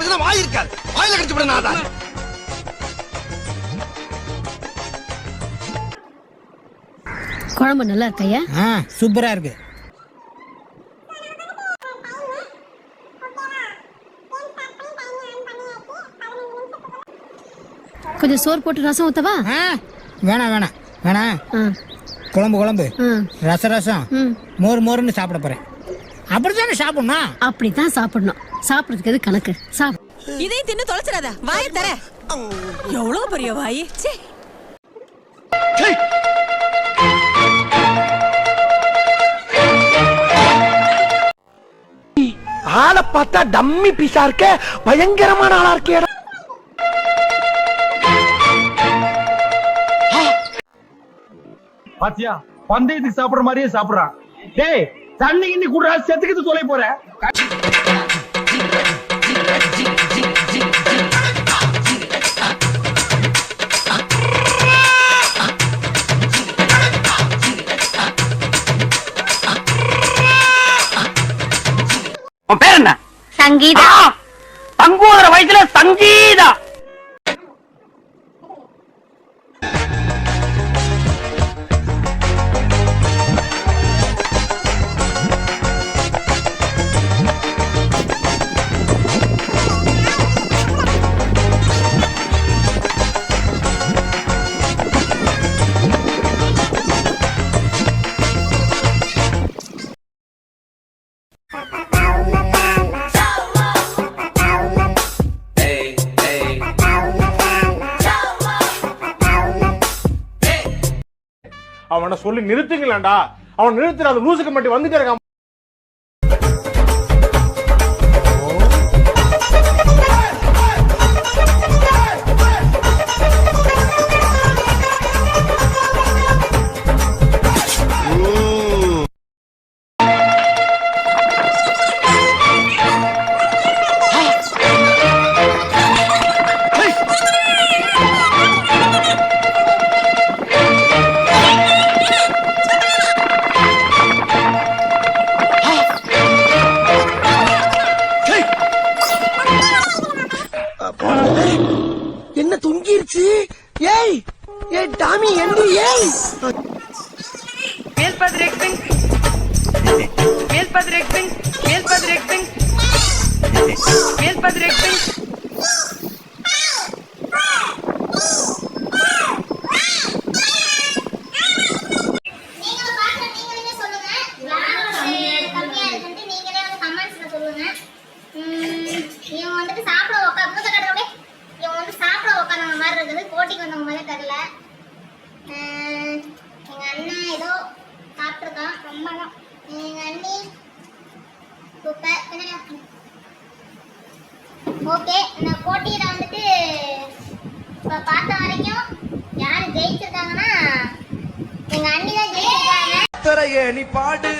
பேசினா வாய் இருக்காது. வாயில கடிச்சு விட நான் தான். குழம்பு நல்லா இருக்கையா? சூப்பரா இருக்கு. கொஞ்சம் சோறு போட்டு ரசம் ஊத்தவா? வேணாம் வேணாம் வேணாம். குழம்பு குழம்பு, ரசம், மோர் மோர்னு சாப்பிட போறேன். அப்படித்தானே சாப்பிடணும். அப்படித்தான் சாப்பிடணும். சாப்பிடுறதுக்கு எது கணக்கு? இதையும் தின்னு தொலைச்சிடாத. வாயை தர. எவ்வளவு பெரிய வாய். ஆளை பார்த்தா டம்மி பீஸா இருக்க, பயங்கரமான ஆளா இருக்கேடா. பாத்தியா, பந்தயத்துக்கு சாப்பிடுற மாதிரியே சாப்பிடுறான். டேய், தண்ணி கிண்ணி குடுறா, செத்துக்கிட்டு தொலை போற. உன் பேர் என்ன? சங்கீதா. தங்கூதுற வயசுல சங்கீதா. அவனை சொல்லி நிறுத்துங்களேன்டா. அவன் நிறுத்துற அந்த லூசுக்கு மட்டும் வந்துட்டே இருக்கான். என்ன தொங்கிருச்சு? ஏய் ஏய் டாமி எந்தி. ஏய் மேல் பாதி ரெக்டிங், மேல் பாதி ரெக்டிங், மேல் பாதி ரெக்டிங், மேல் பாதி ரெக்டிங். போட்டிக்கு வந்தவங்க மாதிரி தெரியல. எங்க அண்ணன் ஏதோ சாப்பிட்டுருக்கான். ரொம்ப எங்க அண்ணி சூப்பர். ஓகே, இந்த போட்டியில வந்துட்டு பார்த்த வரைக்கும் யாரு ஜெயிச்சிருக்காங்கன்னா எங்க அண்ணி தான் ஜெயிச்சிருக்காங்க. நீ பாடு